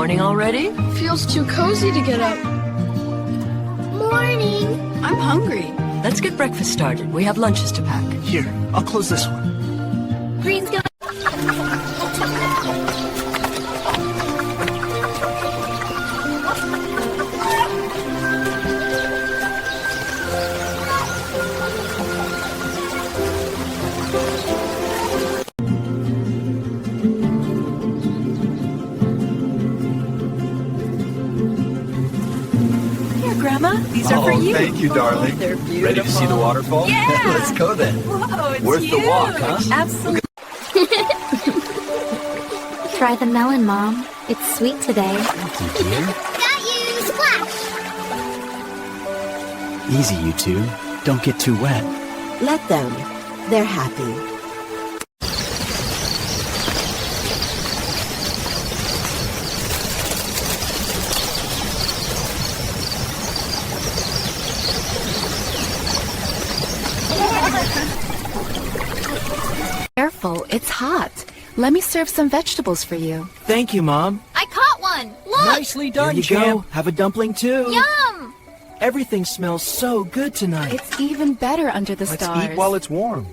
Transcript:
morning already? Feels too cozy to get up. Morning. I'm hungry. Let's get breakfast started. We have lunches to pack. Here, I'll close this one. Green's gonna... Grandma, these are for you. Thank you, darling. They're beautiful. Ready to see the waterfall? Yeah. Let's go then. Whoa, it's Worth the walk, huh? Absolutely. Try the melon, Mom. It's sweet today. Thank you, dear. Got you! Splash! Easy, you two. Don't get too wet. Let them. They're happy. Careful, it's hot. Let me serve some vegetables for you. Thank you, Mom. I caught one! Look! Nicely done, Here you Champ. go. Have a dumpling, too. Yum! Everything smells so good tonight. It's even better under the Let's stars. eat while it's warm.